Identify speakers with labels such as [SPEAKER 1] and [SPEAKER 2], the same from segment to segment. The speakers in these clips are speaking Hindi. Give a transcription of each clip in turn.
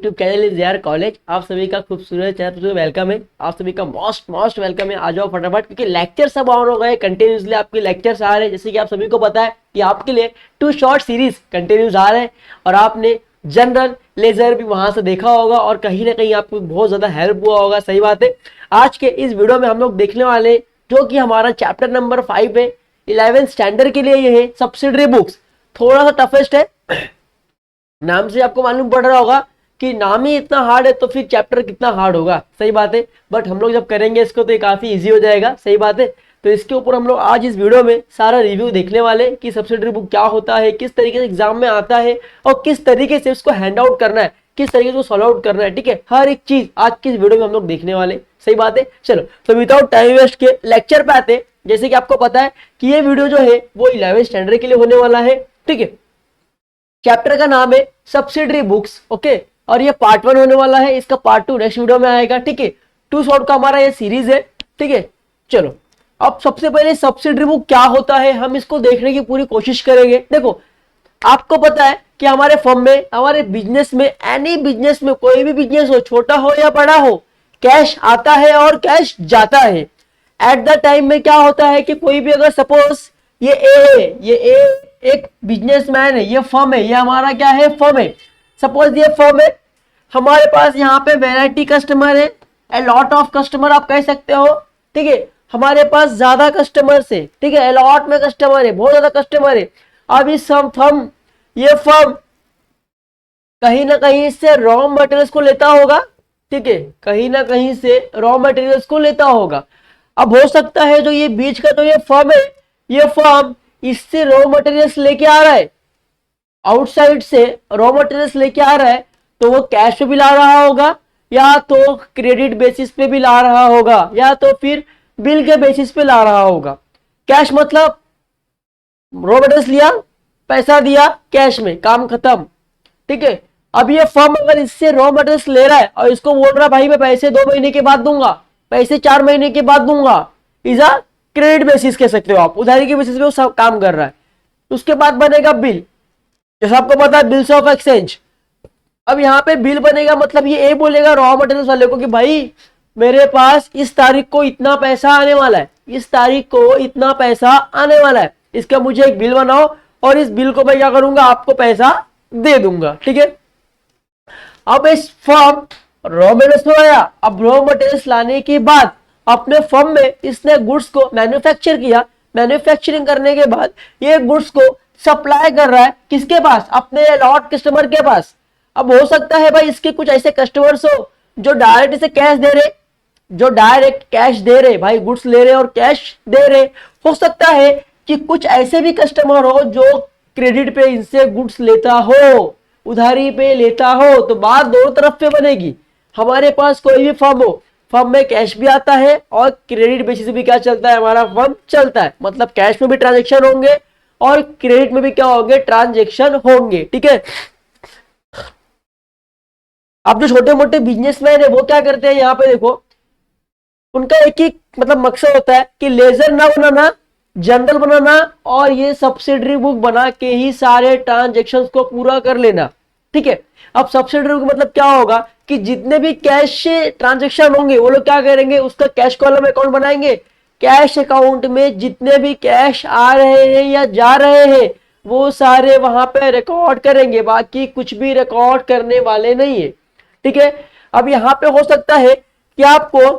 [SPEAKER 1] यूट्यूब चैनल इज यार कॉलेज। आप सभी का खूबसूरत चैनल पर वेलकम है। आप सभी का मोस्ट वेलकम है। आ जाओ फटाफट, क्योंकि लेक्चर सब ऑन हो गए। कंटिन्यूसली आपके लेक्चर्स आ रहे हैं। जैसे कि आप सभी को पता है कि आपके लिए 2 शॉर्ट सीरीज कंटिन्यूस आ रहे हैं और आपने जनरल लेजर भी वहां से देखा होगा और कहीं ना कहीं आपको बहुत ज्यादा हेल्प हुआ होगा। सही बात है। आज के इस वीडियो में हम लोग देखने वाले जो कि हमारा चैप्टर नंबर 5 है, 11th स्टैंडर्ड के लिए ये है सब्सिडरी बुक्स। थोड़ा सा टफेस्ट है, नाम से आपको मालूम पड़ रहा होगा कि नाम ही इतना हार्ड है तो फिर चैप्टर कितना हार्ड होगा। सही बात है। बट हम लोग जब करेंगे इसको तो ये काफी इजी हो जाएगा। सही बात है। तो इसके ऊपर हम लोग आज इस वीडियो में सारा रिव्यू देखने वाले कि सब्सिडरी बुक क्या होता है, किस तरीके से एग्जाम में आता है और किस तरीके से उसको हैंड आउट करना है, किस तरीके से सॉल्व आउट करना है। ठीक है, हर एक चीज आज की इस वीडियो में हम लोग देखने वाले। सही बात है। चलो तो विदाउट टाइम वेस्ट के लेक्चर पे आते। जैसे कि आपको पता है कि ये वीडियो जो है वो 11th स्टैंडर्ड के लिए होने वाला है। ठीक है, चैप्टर का नाम है सब्सिडरी बुक्स। ओके, और ये पार्ट 1 होने वाला है। इसका पार्ट 2 नेक्स्ट वीडियो में आएगा। ठीक है, 2 शॉर्ट का हमारा ये सीरीज है। ठीक है, चलो अब सबसे पहले सब्सिडरी बुक क्या होता है हम इसको देखने की पूरी कोशिश करेंगे। देखो, आपको पता है कि हमारे फर्म में, हमारे बिजनेस में, एनी बिजनेस में, कोई भी बिजनेस हो, छोटा हो या बड़ा हो, कैश आता है और कैश जाता है। एट द टाइम में क्या होता है कि कोई भी अगर सपोज ये ए एक बिजनेसमैन है, ये फर्म है, ये हमारा क्या है, फर्म है। सपोज ये फर्म है, हमारे पास यहाँ पे वैरायटी कस्टमर है, ए लॉट ऑफ कस्टमर आप कह सकते हो। ठीक है, हमारे पास ज्यादा कस्टमर है। ठीक है, अलॉट में कस्टमर है, बहुत ज्यादा कस्टमर है। अब इस फर्म, ये फर्म कहीं ना कहीं से रॉ मटेरियल्स को लेता होगा। ठीक है, कहीं ना कहीं से रॉ मटेरियल्स को लेता होगा। अब हो सकता है जो ये बीच का जो ये फर्म है, ये फर्म इससे रॉ मटेरियल्स लेके आ रहा है, आउटसाइड से रॉ मटेरियल्स लेके आ रहा है, तो वो कैश पे भी ला रहा होगा, या तो क्रेडिट बेसिस पे भी ला रहा होगा, या तो फिर बिल के बेसिस पे ला रहा होगा। कैश मतलब रॉ मटेरियल्स लिया, पैसा दिया कैश में, काम खत्म। ठीक है, अब ये फर्म अगर इससे रॉ मटेरियल्स ले रहा है और इसको बोल रहा है भाई मैं पैसे 2 महीने के बाद दूंगा, पैसे 4 महीने के बाद दूंगा, इज अ क्रेडिट बेसिस कह सकते हो आप, उधारी के बेसिस पे वो सब काम कर रहा है। उसके बाद बनेगा बिल, जैसा आपको पता है बिल्स ऑफ एक्सचेंज। अब यहाँ पे बिल बनेगा, मतलब ये बोलेगा रॉ मटेरियल्स वाले को कि भाई मेरे पास इस तारीख को इतना पैसा आने वाला है, इस तारीख को इतना पैसा आने वाला है, इसका मुझे एक बिल बनाओ और इस बिल को मैं क्या करूंगा, आपको पैसा दे दूंगा। ठीक है, अब इस फर्म रॉ मटेरियल्स में आया। अब रॉ मटेरियल्स लाने के बाद अपने फर्म में इसने गुड्स को मैन्युफैक्चर किया। मैन्युफैक्चरिंग करने के बाद ये गुड्स को सप्लाई कर रहा है किसके पास, अपने अलॉट कस्टमर के पास। अब हो सकता है भाई इसके कुछ ऐसे कस्टमर्स हो जो डायरेक्ट इसे कैश दे रहे, जो डायरेक्ट कैश दे रहे, भाई गुड्स ले रहे और कैश दे रहे। हो सकता है कि कुछ ऐसे भी कस्टमर हो जो क्रेडिट पे इनसे गुड्स लेता हो, उधारी पे लेता हो। तो बात दोनों तरफ पे बनेगी। हमारे पास कोई भी फर्म हो, फर्म में कैश भी आता है और क्रेडिट बेसिस भी क्या चलता है, हमारा फर्म चलता है। मतलब कैश में भी ट्रांजेक्शन होंगे और क्रेडिट में भी क्या होंगे, ट्रांजेक्शन होंगे। ठीक है, अब जो छोटे मोटे बिजनेसमैन है वो क्या करते हैं, यहाँ पे देखो उनका एक ही मतलब मकसद होता है कि लेजर ना बनाना, जनरल बनाना और ये सब्सिडरी बुक बना के ही सारे ट्रांजेक्शन्स को पूरा कर लेना। ठीक है, अब सब्सिडरी बुक मतलब क्या होगा कि जितने भी कैश ट्रांजेक्शन होंगे वो लोग क्या करेंगे, उसका कैश कॉलम अकाउंट बनाएंगे। कैश अकाउंट में जितने भी कैश आ रहे हैं या जा रहे हैं वो सारे वहां पे रिकॉर्ड करेंगे, बाकी कुछ भी रिकॉर्ड करने वाले नहीं है। ठीक है, अब यहाँ पे हो सकता है कि आपको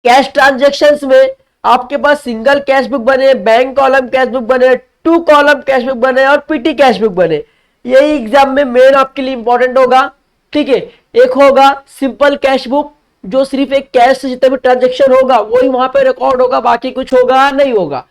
[SPEAKER 1] कैश ट्रांजेक्शन्स में आपके पास सिंगल कैश बुक बने, बैंक कॉलम कैश बुक बने, 2 कॉलम कैश बुक बने और पीटी कैश बुक बने। यही एग्जाम में मेन आपके लिए इंपॉर्टेंट होगा। ठीक है, एक होगा सिंपल कैश बुक जो सिर्फ एक कैश से जितना भी ट्रांजेक्शन होगा वही वहां पे रिकॉर्ड होगा, बाकी कुछ होगा नहीं होगा।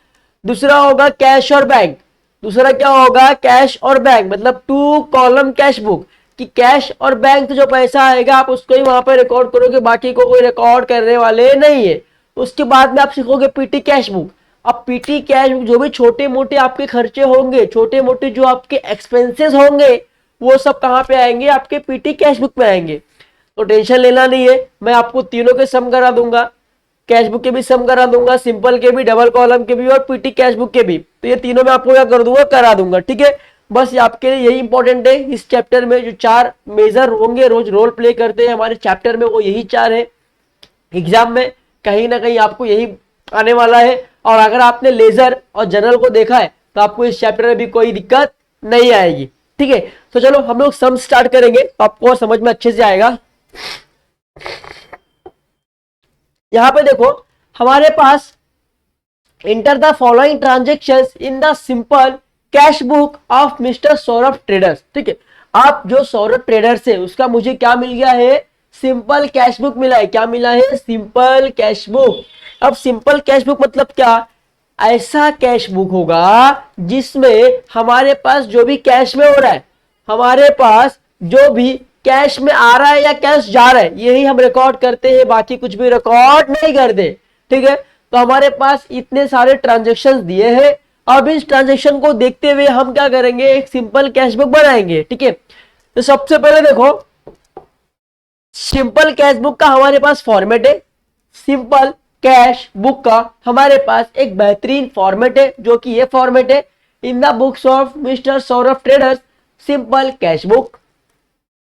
[SPEAKER 1] दूसरा होगा कैश और बैंक। दूसरा क्या होगा, कैश और बैंक, मतलब 2 कॉलम कैश बुक कि कैश और बैंक से जो पैसा आएगा आप उसको ही वहां पे रिकॉर्ड करोगे, बाकी को कोई रिकॉर्ड करने वाले नहीं है। उसके बाद में आप सीखोगे पीटी कैश बुक। अब पीटी कैश बुक जो भी छोटे मोटे आपके खर्चे होंगे, छोटे मोटे जो आपके एक्सपेंसेस होंगे वो सब कहाँ पे आएंगे, आपके पीटी कैश बुक में आएंगे। तो टेंशन लेना नहीं है, मैं आपको तीनों के सम करा दूंगा, कैश बुक के भी सम करा दूंगा, सिंपल के भी, डबल कॉलम के भी और पीटी कैश बुक के भी। तो ये तीनों में आपको क्या कर दूंगा, करा दूंगा। ठीक है, बस ये आपके लिए यही इंपॉर्टेंट है। इस चैप्टर में जो 4 मेजर होंगे रोज रोल प्ले करते हैं हमारे चैप्टर में, वो यही 4 है। एग्जाम में कहीं ना कहीं आपको यही आने वाला है। और अगर आपने लेजर और जनरल को देखा है तो आपको इस चैप्टर में भी कोई दिक्कत नहीं आएगी। ठीक है, तो चलो हम लोग सम स्टार्ट करेंगे तो आपको और समझ में अच्छे से आएगा। यहां पे देखो हमारे पास enter the following transactions in the simple cash book of mister Saurabh traders. ठीक है, आप जो सौरभ ट्रेडर्स है उसका मुझे क्या मिल गया है, सिंपल कैश बुक मिला है। क्या मिला है, सिंपल कैश बुक। अब सिंपल कैश बुक मतलब क्या, ऐसा कैश बुक होगा जिसमें हमारे पास जो भी कैश में हो रहा है, हमारे पास जो भी कैश में आ रहा है या कैश जा रहा है, यही हम रिकॉर्ड करते हैं, बाकी कुछ भी रिकॉर्ड नहीं करते। ठीक है, तो हमारे पास इतने सारे ट्रांजेक्शन दिए हैं। अब इस ट्रांजेक्शन को देखते हुए हम क्या करेंगे, एक सिंपल कैश बुक बनाएंगे। ठीक है, तो सबसे पहले देखो सिंपल कैश बुक का हमारे पास फॉर्मेट है, सिंपल कैश बुक का हमारे पास एक बेहतरीन फॉर्मेट है, जो कि ये फॉर्मेट है, in the books of mister Saurabh traders simple cash book.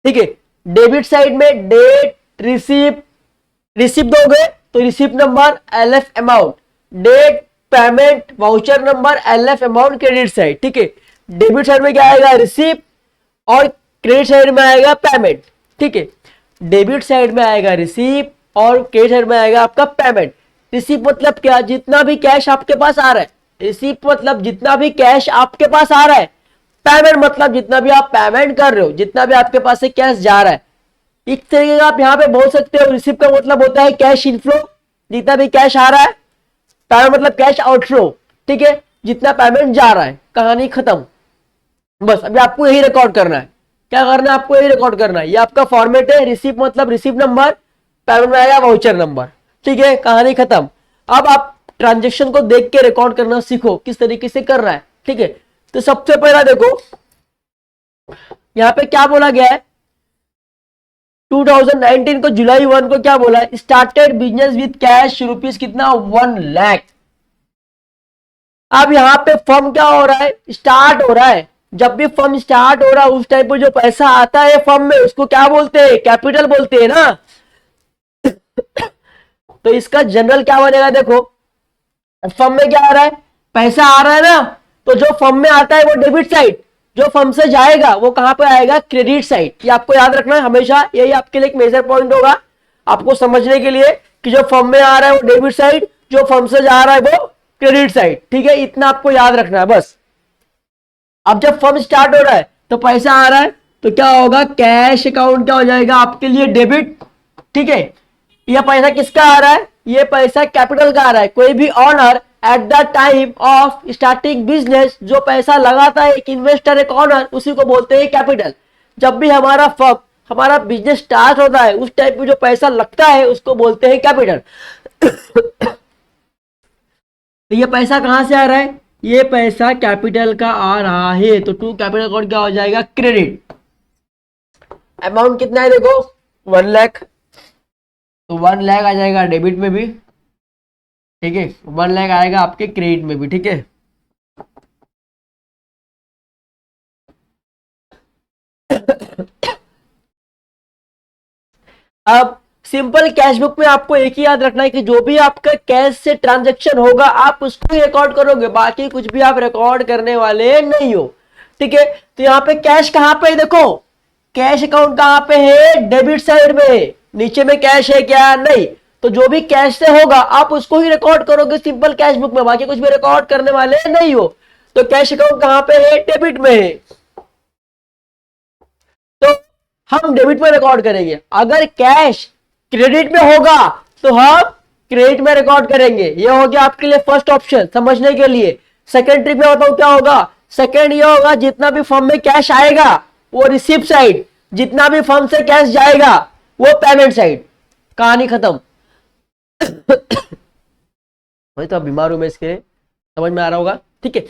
[SPEAKER 1] ठीक है, डेबिट साइड में डेट, रिसिप्ट दोगे तो receipt number, LF amount, date, payment, voucher number, LF amount, credit side. ठीक है, डेबिट साइड में क्या आएगा, रिसिप्ट, और क्रेडिट साइड में आएगा पेमेंट। ठीक है, डेबिट साइड में आएगा रिसिप्ट और क्रेडिट साइड में आएगा आपका पेमेंट। रिसिप्ट मतलब क्या, जितना भी कैश आपके पास आ रहा है, रिसिप्ट मतलब जितना भी कैश आपके पास आ रहा है, पेमेंट मतलब जितना भी आप पेमेंट कर रहे हो, जितना भी आपके पास से कैश जा रहा है। इस तरीके का आप यहाँ पे बोल सकते हो। रिसिप्ट का मतलब होता है कैश इनफ्लो, जितना भी कैश आ रहा है, पेमेंट मतलब कैश आउटफ्लो। ठीक है, जितना पेमेंट जा रहा है, कहानी खत्म। बस अभी आपको यही रिकॉर्ड करना है। क्या करना है, आपको यही रिकॉर्ड करना है। ये आपका फॉर्मेट है, रिसिप्ट मतलब रिसिप्ट नंबर, पेमेंट में आएगा वाउचर नंबर। ठीक है, कहानी खत्म। अब आप ट्रांजेक्शन को देख के रिकॉर्ड करना सीखो, किस तरीके से कर रहा है। ठीक है, तो सबसे पहला देखो यहां पे क्या बोला गया है, 2019 को जुलाई 1 को क्या बोला है, started business with cash rupees कितना, 1 लाख। अब यहाँ पे फर्म क्या हो रहा है, स्टार्ट हो रहा है। जब भी फर्म स्टार्ट हो रहा है उस टाइप पर जो पैसा आता है फर्म में, उसको क्या बोलते हैं, कैपिटल बोलते हैं ना। तो इसका जनरल क्या बनेगा, देखो फर्म में क्या आ रहा है, पैसा आ रहा है ना, तो जो फर्म में आता है वो डेबिट साइड, जो फर्म से जाएगा वो कहां पे आएगा, क्रेडिट साइड। ये आपको याद रखना है हमेशा, यही आपके लिए एक मेजर पॉइंट होगा आपको समझने के लिए, कि जो फर्म में आ रहा है वो डेबिट साइड, जो फर्म से जा रहा है वो क्रेडिट साइड। ठीक है, इतना आपको याद रखना है बस। अब जब फर्म स्टार्ट हो रहा है तो पैसा आ रहा है, तो क्या होगा, कैश अकाउंट क्या हो जाएगा आपके लिए, डेबिट। ठीक है, यह पैसा किसका आ रहा है, ये पैसा कैपिटल का आ रहा है। कोई भी owner at the time of starting business, जो पैसा लगाता है एक इन्वेस्टर, एक ऑनर, उसी को बोलते हैं कैपिटल। जब भी हमारा फर्म, हमारा बिजनेस स्टार्ट होता है उस टाइप में जो पैसा लगता है उसको बोलते हैं कैपिटल। तो ये पैसा कहां से आ रहा है, ये पैसा कैपिटल का आ रहा है, तो टू कैपिटल अकाउंट क्या हो जाएगा, क्रेडिट। अमाउंट कितना है, देखो 1 लाख, तो 1 लाख आ जाएगा डेबिट में भी। ठीक है, 1 लाख आएगा आपके क्रेडिट में भी। ठीक है, अब सिंपल कैश बुक में आपको एक ही याद रखना है कि जो भी आपका कैश से ट्रांजैक्शन होगा आप उसको ही रिकॉर्ड करोगे, बाकी कुछ भी आप रिकॉर्ड करने वाले नहीं हो। ठीक है, तो यहाँ पे कैश कहां पे है, देखो कैश अकाउंट कहां पे है, डेबिट साइड में। नीचे में कैश है क्या, नहीं। तो जो भी कैश से होगा आप उसको ही रिकॉर्ड करोगे सिंपल कैश बुक में, बाकी कुछ भी रिकॉर्ड करने वाले नहीं हो। तो कैश अकाउंट कहां पे है, डेबिट में है, तो हम डेबिट में रिकॉर्ड करेंगे। अगर कैश क्रेडिट में होगा तो हम क्रेडिट में रिकॉर्ड करेंगे। ये हो गया आपके लिए फर्स्ट ऑप्शन समझने के लिए। सेकंड ट्रिक में बताऊं क्या होगा, सेकंड ये होगा जितना भी फर्म में कैश आएगा वो रिसिप्ट साइड, जितना भी फर्म से कैश जाएगा वो पेमेंट साइड। कहानी खत्म। मैं तो बीमार हूं मैं, इसके समझ में आ रहा होगा। ठीक है,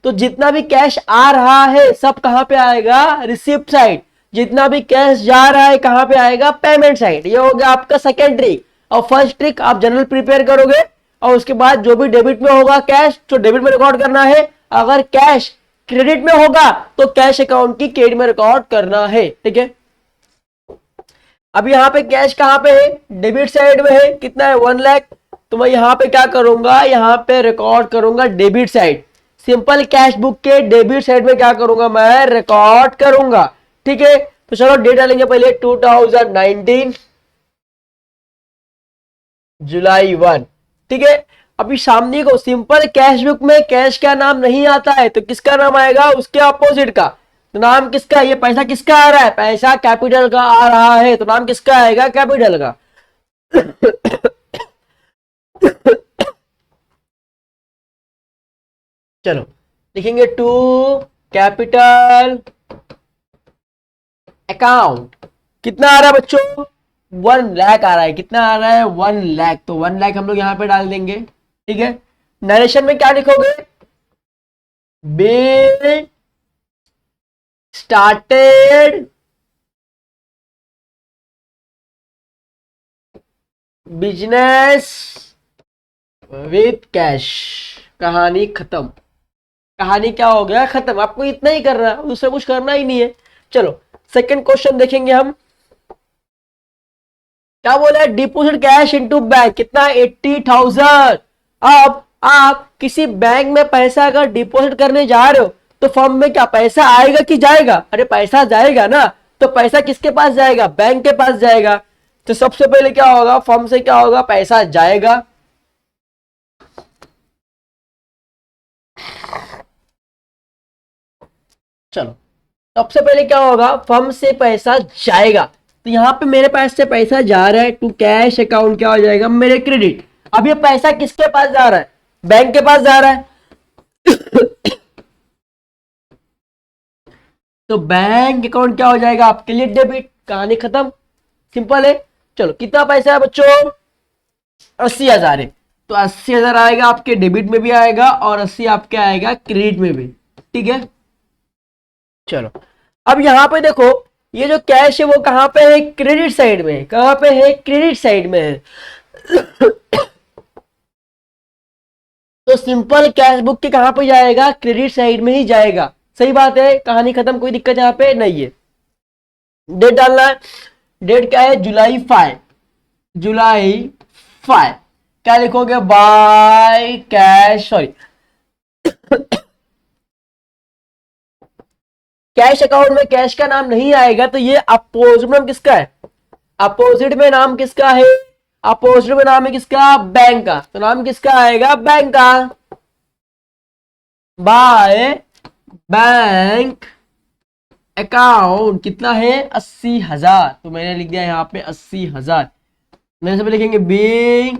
[SPEAKER 1] तो जितना भी कैश आ रहा है सब कहां पे आएगा, रिसिप्ट साइड। जितना भी कैश जा रहा है कहां पे आएगा, पेमेंट साइड। ये हो गया आपका सेकंड ट्रिक। और फर्स्ट ट्रिक आप जनरल प्रिपेयर करोगे और उसके बाद जो भी डेबिट में होगा कैश, तो डेबिट में रिकॉर्ड करना है। अगर कैश क्रेडिट में होगा तो कैश अकाउंट की क्रेडिट में रिकॉर्ड करना है, ठीक है। अब यहाँ पे कैश कहाँ पे है, डेबिट साइड में है, कितना है 1 लाख, तो मैं यहाँ पे क्या करूंगा, यहाँ पे रिकॉर्ड करूंगा debit side, simple cash book के डेबिट साइड में क्या करूंगा मैं रिकॉर्ड करूंगा, ठीक है। तो चलो डेट डालेंगे पहले 2019 जुलाई 1, ठीक है। अभी सामने को सिंपल कैश बुक में कैश का नाम नहीं आता है तो किसका नाम आएगा, उसके अपोजिट का। तो नाम किसका, ये पैसा किसका आ रहा है, पैसा कैपिटल का आ रहा है, तो नाम किसका आएगा, कैपिटल का। चलो लिखेंगे टू कैपिटल अकाउंट, कितना आ रहा है बच्चों, 1 लाख आ रहा है, कितना आ रहा है 1 लाख, तो 1 लाख हम लोग यहां पे डाल देंगे, ठीक है। नरेशन में क्या लिखोगे, bill started business with cash, कहानी खत्म, कहानी क्या हो गया खत्म, आपको इतना ही करना है, दूसरा कुछ करना ही नहीं है। चलो सेकंड क्वेश्चन देखेंगे हम, क्या बोला है, डिपोजिट कैश इनटू बैंक, कितना 80,000। अब आप किसी बैंक में पैसा अगर डिपॉजिट करने जा रहे हो तो फर्म में क्या पैसा आएगा कि जाएगा, अरे पैसा जाएगा ना, तो पैसा किसके पास जाएगा, बैंक के पास जाएगा। तो सबसे पहले क्या होगा, फर्म से क्या होगा, पैसा जाएगा, चलो सबसे पहले क्या होगा, फर्म से पैसा जाएगा, तो यहां पे मेरे पास से पैसा जा रहा है टू कैश अकाउंट, क्या हो जाएगा मेरे क्रेडिट। अब ये पैसा किसके पास जा रहा है, बैंक के पास जा रहा है। तो बैंक अकाउंट क्या हो जाएगा आपके लिए डेबिट, कहानी खत्म, सिंपल है। चलो कितना पैसा है बच्चों, 80,000 है, तो 80,000 आएगा आपके डेबिट में भी आएगा और 80 आपके आएगा क्रेडिट में भी, ठीक है। चलो अब यहां पे देखो, ये जो कैश है वो कहां पे है, क्रेडिट साइड में है, कहां पे है, क्रेडिट साइड में है। तो सिंपल कैश बुक के कहां पे जाएगा, क्रेडिट साइड में ही जाएगा, सही बात है, कहानी खत्म, कोई दिक्कत यहां पे नहीं है। डेट डालना है, डेट क्या है, जुलाई 5, जुलाई 5, क्या लिखोगे, by cash, sorry cash account में कैश का नाम नहीं आएगा तो ये अपोजिट में किसका है, अपोजिट में नाम किसका है, अपोजिट में नाम है किसका, बैंक का, तो नाम किसका आएगा, बैंक का। बाय बैंक अकाउंट कितना है, 80,000, तो मैंने लिख दिया यहाँ पे 80,000। मेरे से लिखेंगे being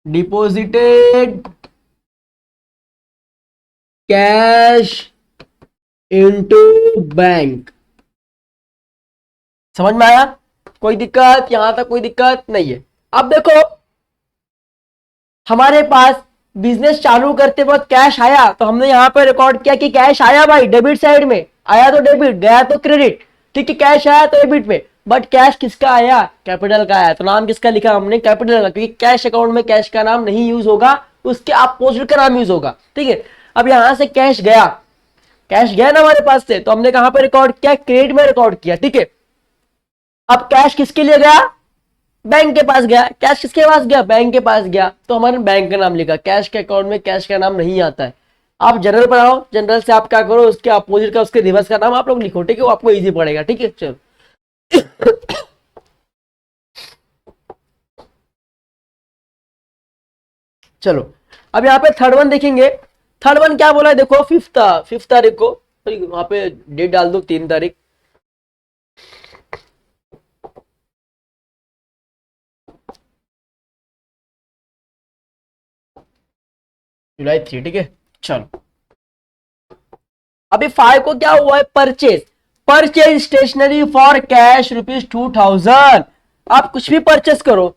[SPEAKER 1] deposited cash into bank, समझ में आया, कोई दिक्कत, यहां तक कोई दिक्कत नहीं है। अब देखो हमारे पास बिजनेस चालू करते वक्त कैश आया तो हमने यहां पर रिकॉर्ड किया कि कैश आया भाई, डेबिट साइड में आया तो डेबिट, गया तो क्रेडिट, ठीक है, कैश आया तो डेबिट में, बट कैश किसका आया, कैपिटल का आया, तो नाम किसका लिखा हमने, कैपिटल का, क्योंकि कैश अकाउंट में कैश का नाम नहीं यूज होगा, उसके अपोजिट का नाम यूज होगा, ठीक है। अब यहां से कैश गया, कैश गया ना हमारे पास से, तो हमने कहां पर रिकॉर्ड किया, क्रेडिट में रिकॉर्ड किया, ठीक है। अब कैश किसके लिए गया, बैंक के पास गया, कैश किसके पास गया, बैंक के पास गया, तो हमारे बैंक का नाम लिखा, कैश के अकाउंट में कैश का नाम नहीं आता है। आप जनरल पढ़ाओ, जनरल से आप क्या करो, उसके अपोजिट का, उसके रिवर्स का नाम आप लोग लिखो, ठीक है, वो आपको इजी पड़ेगा, ठीक है। चलो चलो अब यहाँ पे थर्ड वन देखेंगे, थर्ड वन क्या बोला है, देखो फिफ्थ तारीख को, वहां पे डेट डाल दो 3 तारीख, जुलाई 3, ठीक है। चलो अभी 5 को क्या हुआ है, purchase, purchase stationery for cash ₹2,000, आप कुछ भी परचेस करो,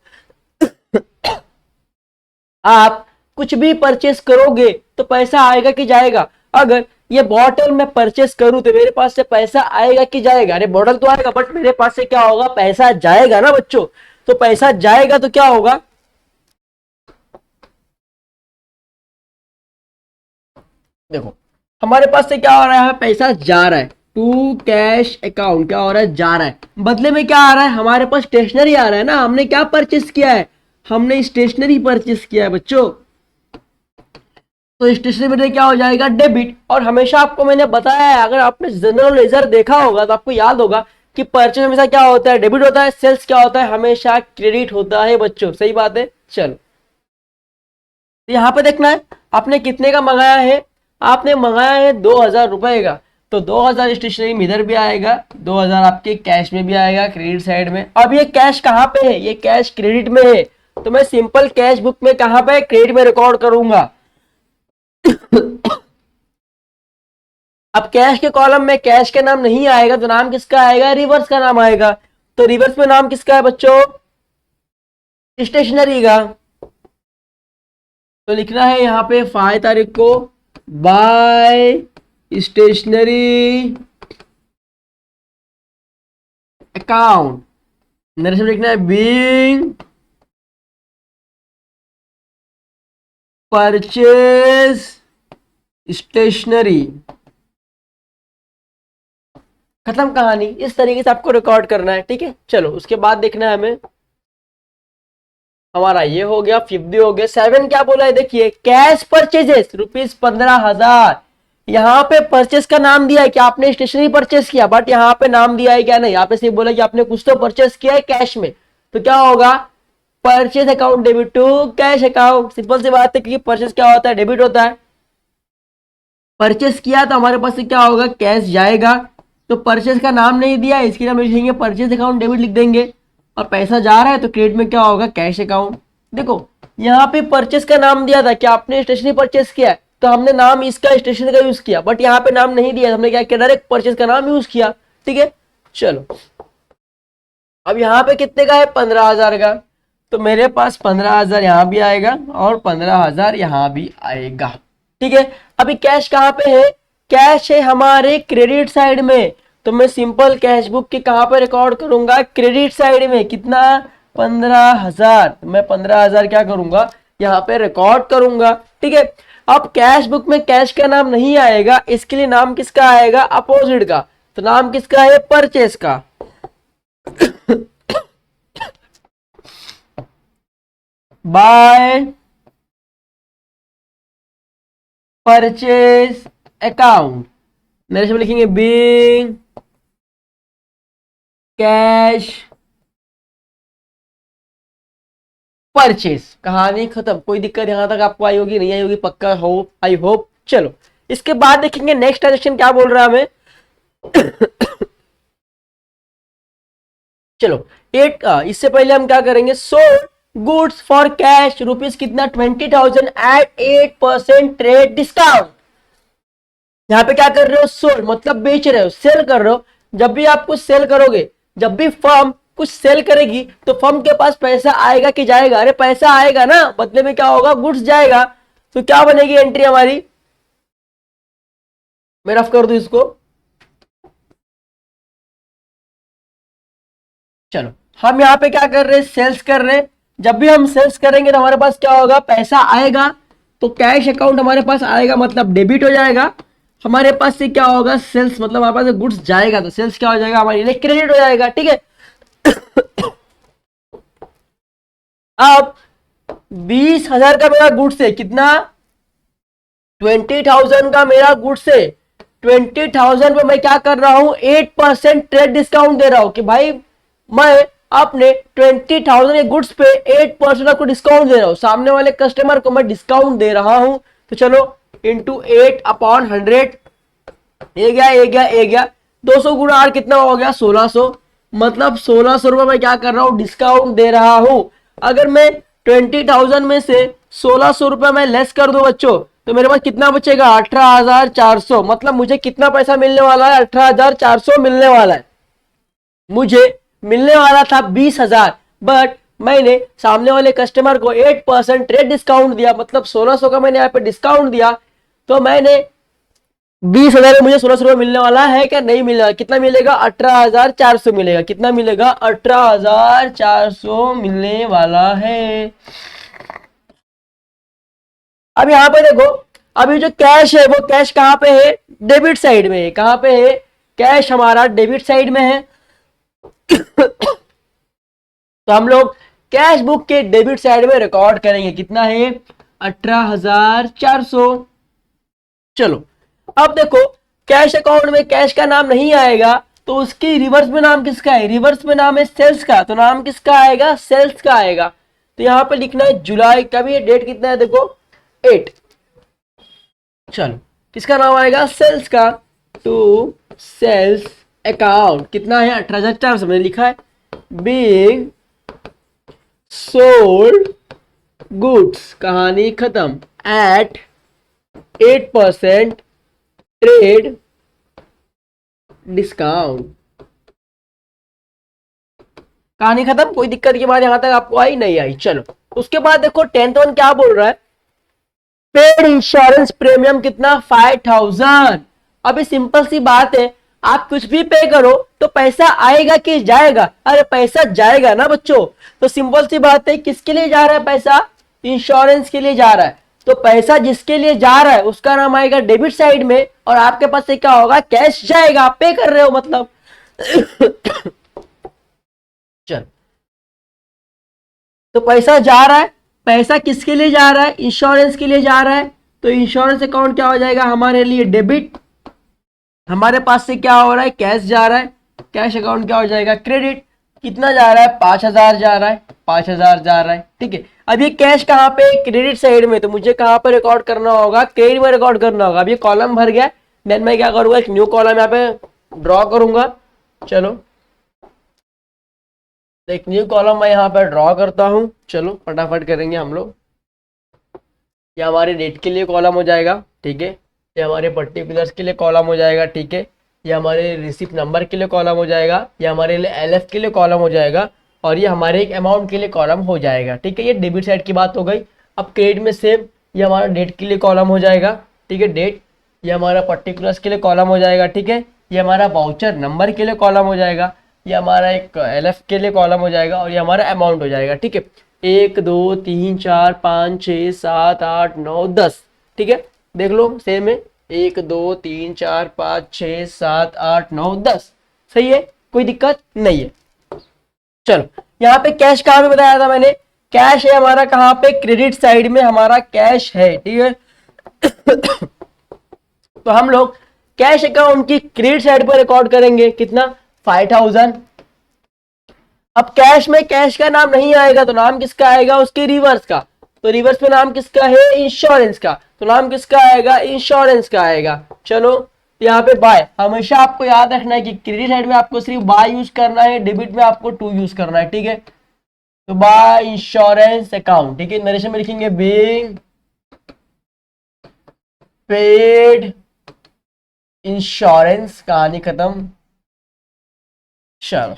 [SPEAKER 1] आप कुछ भी परचेस करोगे तो पैसा आएगा कि जाएगा। अगर ये बॉटल मैं परचेस करूं तो मेरे पास से पैसा आएगा कि जाएगा, अरे बॉटल तो आएगा बट मेरे पास से क्या होगा, पैसा जाएगा ना बच्चों, तो पैसा जाएगा तो क्या होगा, देखो हमारे पास से क्या हो रहा है, पैसा जा रहा है टू कैश अकाउंट, क्या हो रहा है, जा रहा है। बदले में क्या आ रहा है, हमारे पास स्टेशनरी आ रहा है ना, हमने क्या परचेस किया है, हमने स्टेशनरी परचेस किया है बच्चों। तो स्टेशनरी में क्या हो जाएगा, डेबिट। और हमेशा आपको मैंने बताया है, अगर आपने जनरल लेजर देखा होगा तो आपको याद होगा कि परचेज हमेशा क्या होता है, डेबिट होता है, सेल्स क्या होता है, हमेशा क्रेडिट होता है बच्चों। सही बात है। चलो यहाँ पे देखना है आपने कितने का मंगाया है, आपने मंगाया है 2,000 रुपए का। तो 2,000 स्टेशनरी में इधर भी आएगा, 2,000 आपके कैश में भी आएगा, क्रेडिट साइड में। अब ये कैश कहाँ पे है, ये कैश क्रेडिट में है। तो मैं सिंपल कैश बुक में कहाँ पे, क्रेडिट में रिकॉर्ड करूंगा। अब कैश के कॉलम में कैश के नाम नहीं आएगा तो नाम किसका आएगा, रिवर्स का नाम आएगा। तो रिवर्स में नाम किसका है बच्चों, स्टेशनरी का। तो लिखना है यहाँ पे 5 तारीख को बाय स्टेशनरी अकाउंट। नरेशन लिखना है बीइंग परचेज स्टेशनरी। खत्म कहानी। इस तरीके से आपको रिकॉर्ड करना है, ठीक है। चलो उसके बाद देखना है हमें, हमारा ये हो गया, 50 हो गया। 7 क्या बोला है, देखिए कैश परचेजेस ₹15,000। यहाँ पे परचेस का नाम दिया है कि आपने स्टेशनरी परचेस किया, बट यहाँ पे नाम दिया है क्या, नहीं, यहाँ पे सिर्फ बोला कि आपने कुछ तो परचेस किया है कैश में। तो क्या होगा, purchase account debit to cash account. Simple सी बात है, क्योंकि परचेस क्या होता है, डेबिट होता है। परचेस किया तो हमारे पास से क्या होगा, कैश जाएगा। तो परचेस का नाम नहीं दिया है, इसके लिए हम लिखेंगे परचेस अकाउंट डेबिट लिख देंगे। और पैसा जा रहा है तो क्रेडिट में क्या होगा, कैश अकाउंट। देखो यहाँ पे परचेस का नाम दिया था कि आपने स्टेशनरी परचेस किया है, तो हमने नाम इसका स्टेशनरी का यूज किया, बट यहाँ पे नाम नहीं दिया, हमने क्या किया, डायरेक्ट परचेस का नाम यूज किया। ठीक है। चलो अब यहाँ पे कितने का है, 15,000 का। तो मेरे पास 15,000 यहाँ भी आएगा और 15,000 यहाँ भी आएगा। ठीक है। अभी कैश कहाँ पे है, कैश है हमारे क्रेडिट साइड में। तो मैं सिंपल कैश बुक के कहाँ पे रिकॉर्ड करूंगा, क्रेडिट साइड में। कितना, 15,000। मैं 15,000 क्या करूंगा, यहाँ पे रिकॉर्ड करूंगा। ठीक है। अब कैश बुक में कैश का नाम नहीं आएगा, इसके लिए नाम किसका आएगा, अपोजिट का। तो नाम किसका है, परचेस का। By purchase account. मेरे से लिखेंगे बीइंग कैश परचेज। कहानी खत्म। कोई दिक्कत यहां तक आपको आई होगी, नहीं आई होगी, पक्का हो, आई होप। चलो इसके बाद देखेंगे नेक्स्ट ट्रांजेक्शन क्या बोल रहा है हमें। चलो इससे पहले हम क्या करेंगे, sold goods for cash rupees कितना, 20,000 एट 8% ट्रेड डिस्काउंट। यहाँ पे क्या कर रहे हो, सोल्ड मतलब बेच रहे हो, सेल कर रहे हो। जब भी आप कुछ सेल करोगे, जब भी फर्म कुछ सेल करेगी तो फर्म के पास पैसा आएगा कि जाएगा, अरे पैसा आएगा ना, बदले में क्या होगा, गुड्स जाएगा। तो क्या बनेगी एंट्री हमारी, मैं रफ कर दूं इसको। चलो हम यहाँ पे क्या कर रहे हैं, सेल्स कर रहे हैं। जब भी हम सेल्स करेंगे तो हमारे पास क्या होगा, पैसा आएगा। तो कैश अकाउंट हमारे पास आएगा, मतलब डेबिट हो जाएगा। हमारे पास से क्या होगा, सेल्स मतलब हमारे पास गुड्स जाएगा, तो सेल्स क्या हो जाएगा, हमारे लिए क्रेडिट हो जाएगा। ठीक है। अब 20,000 का मेरा गुड्स है, कितना, 20,000 का मेरा गुड्स है। 20,000 पे मैं क्या कर रहा हूं, 8% ट्रेड डिस्काउंट दे रहा हूं कि भाई मैं अपने 20,000 के गुड्स पे 8% आपको डिस्काउंट दे रहा हूं, सामने वाले कस्टमर को मैं डिस्काउंट दे रहा हूं। तो चलो इंटू 8/100, ये गया 200 गुणा 8 कितना हो गया, 1600। मतलब 1600 रुपए मैं क्या कर रहा हूं, डिस्काउंट दे रहा हूं। अगर मैं 20,000 में से 1600 रुपए मैं लेस कर दूं बच्चों, तो मेरे पास कितना बचेगा, 18,400। मतलब मुझे कितना पैसा मिलने वाला है, 18,400 मिलने वाला है। मुझे मिलने वाला था 20,000, बट मैंने सामने वाले कस्टमर को 8% ट्रेड डिस्काउंट दिया, मतलब 1600 का मैंने यहाँ पे डिस्काउंट दिया। तो मैंने 20,000 में मुझे 1600 रुपये मिलने वाला है क्या, नहीं मिलेगा। कितना मिलेगा, 18,400 मिलेगा। कितना मिलेगा, 18,400 मिलने वाला है। अब यहां पे देखो अब ये जो कैश है वो कैश कहाँ पे है, डेबिट साइड में है। कहाँ पे है, कैश हमारा डेबिट साइड में है। तो हम लोग कैश बुक के डेबिट साइड में रिकॉर्ड करेंगे, कितना है 18,400। चलो अब देखो, कैश अकाउंट में कैश का नाम नहीं आएगा तो उसकी रिवर्स में नाम किसका है, रिवर्स में नाम है सेल्स का, तो नाम किसका आएगा, सेल्स का आएगा। तो यहां पे लिखना है जुलाई का, भी डेट कितना है देखो 8। चलो किसका नाम आएगा, सेल्स का। टू सेल्स अकाउंट कितना है 18,400 मैंने लिखा है। बिग सोल्ड गुड्स, कहानी खत्म, एट 8% ट्रेड डिस्काउंट। कहानी खत्म, कोई दिक्कत की बात यहां तक आपको आई नहीं आई। चलो उसके बाद देखो 10th वन क्या बोल रहा है, पेड इंश्योरेंस प्रीमियम कितना 5,000। अभी सिंपल सी बात है, आप कुछ भी पे करो तो पैसा आएगा कि जाएगा, अरे पैसा जाएगा ना बच्चों। तो सिंपल सी बात है, किसके लिए जा रहा है पैसा, इंश्योरेंस के लिए जा रहा है। तो पैसा जिसके लिए जा रहा है उसका नाम आएगा डेबिट साइड में, और आपके पास से क्या होगा, कैश जाएगा, आप पे कर रहे हो मतलब। चल तो पैसा जा रहा है, पैसा किसके लिए जा रहा है, इंश्योरेंस के लिए जा रहा है। तो इंश्योरेंस अकाउंट क्या हो जाएगा हमारे लिए डेबिट, हमारे पास से क्या हो रहा है, कैश जा रहा है, कैश अकाउंट क्या हो जाएगा क्रेडिट। कितना जा रहा है 5,000 जा रहा है, 5,000 जा रहा है, ठीक है। अब ये कैश कहाँ पे, क्रेडिट साइड में, तो मुझे कहाँ पे रिकॉर्ड करना होगा, क्रेडिट में रिकॉर्ड करना होगा। अब ये कॉलम भर गया, देन मैं क्या करूंगा, एक न्यू कॉलम यहाँ पे ड्रॉ करूंगा। चलो तो एक न्यू कॉलम मैं यहाँ पर ड्रॉ करता हूँ, चलो फटाफट करेंगे हम लोग। ये हमारे डेट के लिए कॉलम हो जाएगा, ठीक है। ये हमारे पर्टिकुलर्स के लिए कॉलम हो जाएगा, ठीक है। ये हमारे रिसिप्ट नंबर के लिए कॉलम हो जाएगा, ये हमारे लिए एलएफ के लिए कॉलम हो जाएगा, और ये हमारे एक अमाउंट के लिए कॉलम हो जाएगा, ठीक है। ये डेबिट साइड की बात हो गई। अब क्रेडिट में सेम, ये हमारा डेट के लिए कॉलम हो जाएगा, ठीक है, डेट। ये हमारा पर्टिकुलर्स के लिए कॉलम हो जाएगा, ठीक है। ये हमारा वाउचर नंबर के लिए कॉलम हो जाएगा, ये हमारा एक एलएफ के लिए कॉलम हो जाएगा, और ये हमारा अमाउंट हो जाएगा, ठीक है। 1 2 3 4 5 6 7 8 9 10, ठीक है। देख लो सेम है, 1 2 3 4 5 6 7 8 9 10, सही है, कोई दिक्कत नहीं है। चलो यहाँ पे कैश कहाँ पे बताया था मैंने, कैश है हमारा कहाँ पे, क्रेडिट साइड में हमारा कैश है, ठीक है। तो हम लोग कैश अकाउंट की क्रेडिट साइड पर रिकॉर्ड करेंगे, कितना 5,000। अब कैश में कैश का नाम नहीं आएगा तो नाम किसका आएगा, उसके रिवर्स का। तो रिवर्स में नाम किसका है, इंश्योरेंस का, तो नाम किसका आएगा, इंश्योरेंस का आएगा। चलो यहाँ पे बाय, हमेशा आपको याद रखना है कि क्रेडिट साइड में आपको सिर्फ बाय यूज करना है, डेबिट में आपको टू यूज करना है, ठीक है। तो बाय इंश्योरेंस अकाउंट, ठीक है, नरेशन में लिखेंगे बीइंग पेड इंश्योरेंस, कहानी खत्म। चलो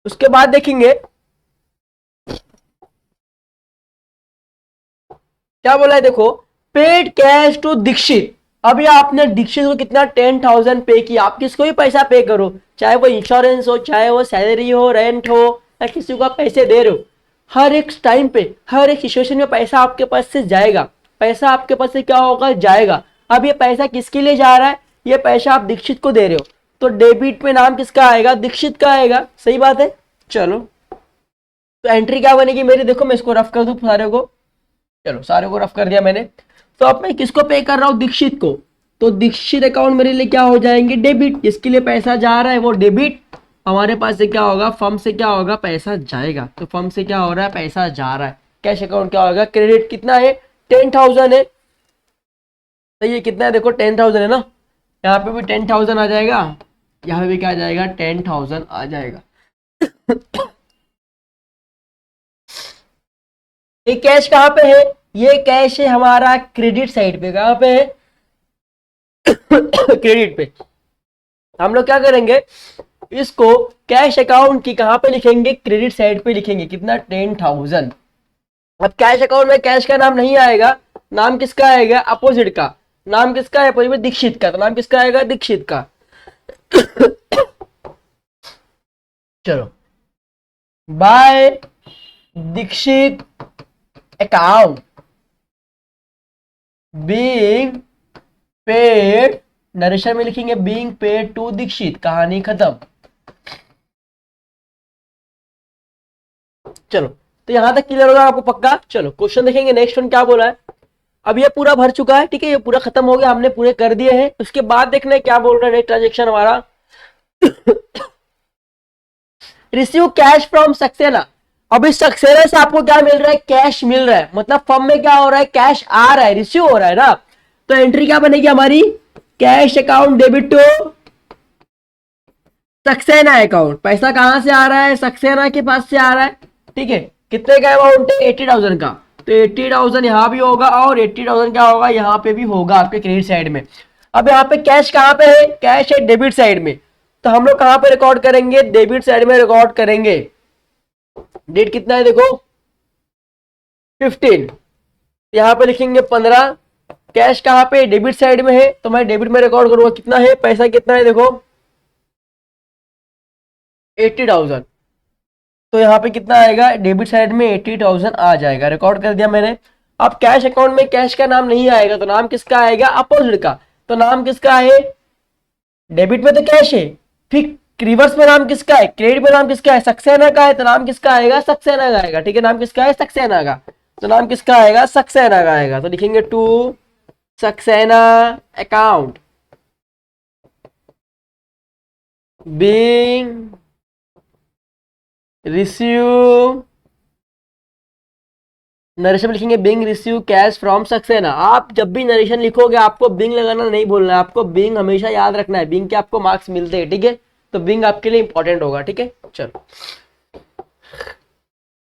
[SPEAKER 1] उसके बाद देखेंगे क्या बोला है, देखो पेड कैश टू दीक्षित। अभी आपने दीक्षित को कितना 10,000 पे किया, आप किसको भी पैसा पे करो, चाहे वो इंश्योरेंस हो, चाहे वो सैलरी हो, रेंट हो, या किसी को आप पैसे दे रहे हो, हर एक टाइम पे, हर एक सिचुएशन में पैसा आपके पास से जाएगा, पैसा आपके पास से क्या होगा, जाएगा। अब ये पैसा किसके लिए जा रहा है, ये पैसा आप दीक्षित को दे रहे हो, तो डेबिट में नाम किसका आएगा, दीक्षित का आएगा, सही बात है। चलो तो एंट्री क्या बनेगी मेरी, देखो मैं इसको रफ कर दूं सारे को, चलो सारे को रफ कर दिया मैंने। तो अब मैं किसको पे कर रहा हूँ, दीक्षित को, तो दीक्षित अकाउंट मेरे लिए क्या हो जाएंगे, डेबिट, जिसके लिए पैसा जा रहा है वो डेबिट। हमारे पास से क्या होगा, फर्म से क्या होगा, पैसा जाएगा, तो फर्म से क्या हो रहा है, पैसा जा रहा है। कैश अकाउंट क्या होगा, क्रेडिट कितना है 10,000 है, तो ये कितना है देखो 10,000 है ना, यहाँ पे भी 10,000 आ जाएगा, यहाँ पे भी क्या आ जाएगा 10,000 आ जाएगा। ये कैश कहाँ पे है, ये कैश है हमारा क्रेडिट साइड पे, कहाँ पे है, क्रेडिट पे। हम लोग क्या करेंगे, इसको कैश अकाउंट की कहां पे लिखेंगे, क्रेडिट साइड पे लिखेंगे, कितना 10,000। अब कैश अकाउंट में कैश का नाम नहीं आएगा, नाम किसका आएगा, अपोजिट का, नाम किसका है अपोजिट में, दीक्षित का, तो नाम किसका आएगा, दीक्षित का। चलो by Dikshit account, being paid, narration में लिखेंगे बीइंग पेड टू दीक्षित, कहानी खत्म। चलो, तो यहां तक क्लियर होगा आपको पक्का। चलो क्वेश्चन देखेंगे, नेक्स्ट वन क्या बोला है। अब ये पूरा भर चुका है, ठीक है, ये पूरा खत्म हो गया, हमने पूरे कर दिए हैं। उसके बाद देखना है क्या बोल रहा है नेक्स्ट ट्रांजेक्शन हमारा। Receive cash from Saxena. अभी सक्सेना से आपको क्या मिल रहा है, कैश मिल रहा है, मतलब फर्म में क्या हो रहा है, कैश आ रहा है, रिसीव हो रहा है ना। तो एंट्री क्या बनेगी हमारी, cash account debit to Saxena account. पैसा कहां से आ रहा है, सक्सेना के पास से आ रहा है, ठीक है। कितने का अमाउंट है, 80,000 का, तो 80,000 यहां भी होगा और 80,000 क्या होगा, यहां पे भी होगा आपके क्रेडिट साइड में। अब यहाँ पे कैश कहां पे है, कैश है डेबिट साइड में, तो हम लोग कहां पे रिकॉर्ड करेंगे, डेबिट साइड में रिकॉर्ड करेंगे। डेट कितना है देखो 15, यहां पे लिखेंगे 15। कैश कहां पे, डेबिट साइड में है, तो मैं डेबिट में रिकॉर्ड करूंगा। कितना है पैसा, कितना है देखो 80,000, तो यहाँ पे कितना आएगा, डेबिट साइड में 80,000 आ जाएगा, रिकॉर्ड कर दिया मैंने। अब कैश अकाउंट में कैश का नाम नहीं आएगा, तो नाम किसका आएगा, अपोजिट का। तो नाम किसका है, डेबिट में तो कैश है, फिर रिवर्स में नाम किसका है, क्रेडिट में नाम किसका है, सक्सेना का है, तो नाम किसका आएगा, सक्सेना का आएगा, ठीक है। नाम किसका है, सक्सेना का, तो नाम किसका आएगा, सक्सेना का आएगा। तो लिखेंगे to Saxena account being receive, narration में लिखेंगे being receive cash from Saxena. आप जब भी नरेशन लिखोगे आपको बिंग लगाना नहीं बोलना है, आपको बिंग हमेशा याद रखना है, बिंग के आपको मार्क्स मिलते हैं, ठीक है। तो बिंग आपके लिए इंपॉर्टेंट होगा, ठीक है। चलो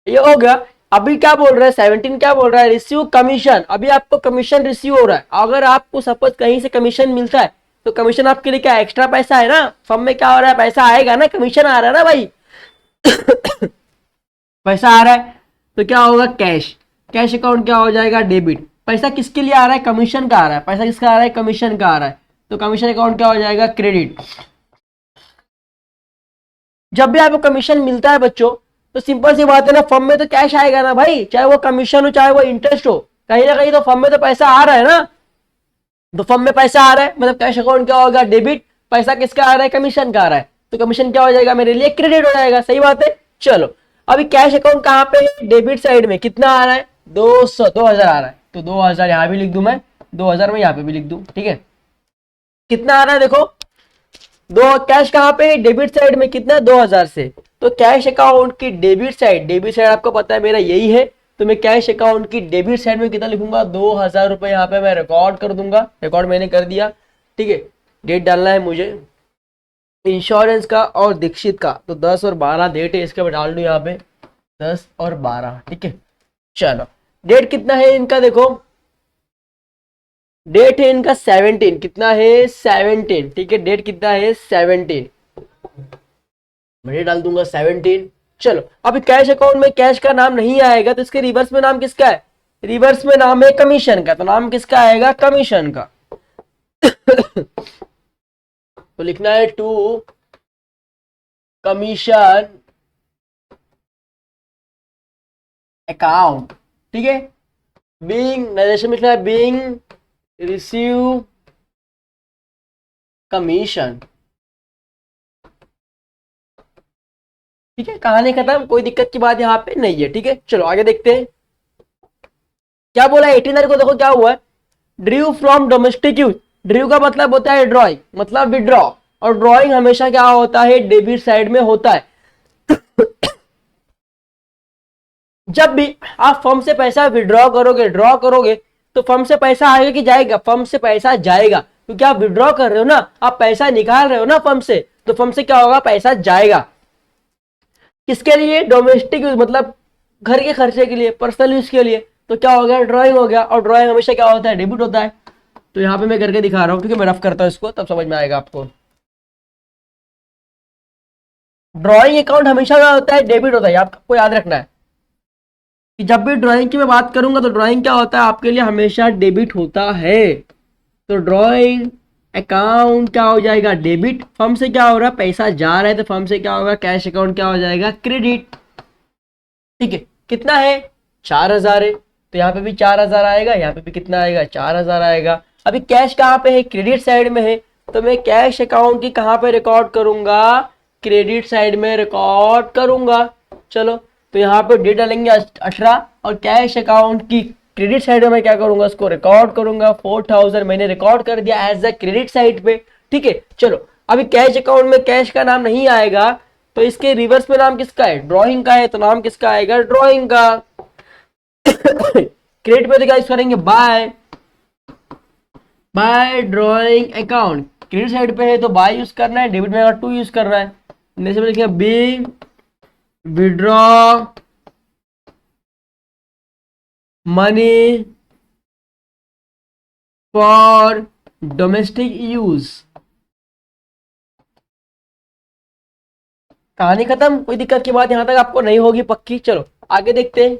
[SPEAKER 1] ये हो गया। अभी क्या बोल रहा है 17, क्या बोल रहा है, रिसीव कमीशन। अभी आपको कमीशन रिसीव हो रहा है, अगर आपको सपोज कहीं से कमीशन मिलता है तो कमीशन आपके लिए क्या एक्स्ट्रा पैसा है ना, फर्म में क्या हो रहा है, पैसा आएगा ना, कमीशन आ रहा है ना भाई। पैसा आ रहा है तो क्या होगा, कैश, कैश अकाउंट क्या हो जाएगा, डेबिट। पैसा किसके लिए आ रहा है, कमीशन का आ रहा है, पैसा किसका आ रहा है, कमीशन का आ रहा है, तो कमीशन अकाउंट क्या हो जाएगा, क्रेडिट। जब भी आपको कमीशन मिलता है बच्चों, तो सिंपल सी बात है ना, फर्म में तो कैश आएगा ना भाई, चाहे वो कमीशन हो चाहे वो इंटरेस्ट हो, कहीं ना कहीं तो फर्म में तो पैसा आ रहा है ना। तो फर्म में पैसा आ रहा है मतलब कैश अकाउंट क्या होगा, डेबिट। पैसा किसका आ रहा है, कमीशन का आ रहा है, तो कमीशन क्या हो जाएगा, मेरे लिए क्रेडिट हो जाएगा, सही बात है। चलो अभी कैश अकाउंट कहां पे है, डेबिट साइड में, कितना आ रहा है, 200 आ रहा है, तो 2000 यहां भी लिख दूं मैं, 2000 में यहां पे भी लिख दूं, ठीक है। कितना आ रहा है देखो, दो, कैश कहां पे, डेबिट साइड में, कितना 2000 से। तो कैश अकाउंट की डेबिट साइड, डेबिट साइड आपको पता है मेरा यही है, तो मैं कैश अकाउंट की डेबिट साइड में कितना लिखूंगा, 2000 रुपए यहाँ पे मैं रिकॉर्ड कर दूंगा, रिकॉर्ड मैंने कर दिया, ठीक है। डेट डालना है मुझे इंश्योरेंस का और दीक्षित का, तो 10 और 12 डेट है, इसके बाद डाल दूं यहाँ पे 10 और 12, ठीक है। चलो डेट कितना है इनका देखो, डेट है इनका 17, कितना है 17, ठीक है। डेट कितना है 17, मैं डाल दूंगा 17। चलो अभी कैश अकाउंट में कैश का नाम नहीं आएगा, तो इसके रिवर्स में नाम किसका है, रिवर्स में नाम है कमीशन का, तो नाम किसका आएगा, कमीशन का। तो लिखना है टू कमीशन अकाउंट, ठीक है। बीइंग, नरेशन में लिखना है बीइंग रिसीव कमीशन, ठीक है। कहानी खत्म, कोई दिक्कत की बात यहाँ पे नहीं है, ठीक है। चलो आगे देखते हैं क्या बोला है 18 को, देखो क्या हुआ है, Drew from domestic use. Drew का मतलब होता है ड्रॉइंग, मतलब विड्रॉ, और ड्रॉइंग हमेशा क्या होता है, डेबिट साइड में होता है। जब भी आप फर्म से पैसा विड्रॉ करोगे, ड्रॉ करोगे, तो फर्म से पैसा आएगा कि जाएगा, फर्म से पैसा जाएगा, क्योंकि आप विड्रॉ कर रहे हो ना, आप पैसा निकाल रहे हो ना फर्म से, तो फर्म से क्या होगा, पैसा जाएगा। किसके लिए, डोमेस्टिक यूज, मतलब घर के खर्चे के लिए, पर्सनल यूज के लिए, तो क्या हो गया, ड्राइंग हो गया। और ड्राइंग हमेशा क्या होता है, डेबिट होता है। तो यहाँ पे मैं करके दिखा रहा हूँ, क्योंकि मैं रफ करता हूँ इसको, तब समझ में आएगा आपको। ड्राइंग अकाउंट हमेशा क्या होता है, डेबिट होता है, आपको याद रखना है कि जब भी ड्राइंग की मैं बात करूंगा तो ड्राइंग क्या होता है आपके लिए, हमेशा डेबिट होता है। तो ड्राइंग अकाउंट क्या हो जाएगा, डेबिट। फर्म से क्या हो रहा है, पैसा जा रहा है, तो फर्म से क्या होगा, कैश अकाउंट क्या हो जाएगा, क्रेडिट, ठीक है। कितना है, 4000 है, तो यहाँ पे भी 4,000 आएगा, यहाँ पे भी कितना आएगा 4,000 आएगा। अभी कैश कहाँ पे है, क्रेडिट साइड में है, तो मैं कैश अकाउंट की कहाँ पे रिकॉर्ड करूंगा, क्रेडिट साइड में रिकॉर्ड करूंगा। चलो तो यहाँ पे डेट डालेंगे 18 और कैश अकाउंट की क्रेडिट साइड में मैं क्या करूंगा, उसको रिकॉर्ड करूंगा 4,000 मैंने रिकॉर्ड कर दिया एज अ क्रेडिट साइड पे। ठीक है, चलो अभी कैश अकाउंट में कैश का नाम नहीं आएगा, तो इसके रिवर्स में नाम किसका है, ड्रॉइंग का है, तो नाम किसका आएगा, ड्रॉइंग का। क्रेडिट पे तो क्या यूज करेंगे, by, by drawing account. Credit side पे है तो बाय यूज करना है, डेबिट में टू यूज करना है। जैसे मैंने लिखा be withdraw money for domestic use. कहानी खत्म, कोई दिक्कत की बात यहां तक आपको नहीं होगी पक्की। चलो आगे देखते हैं।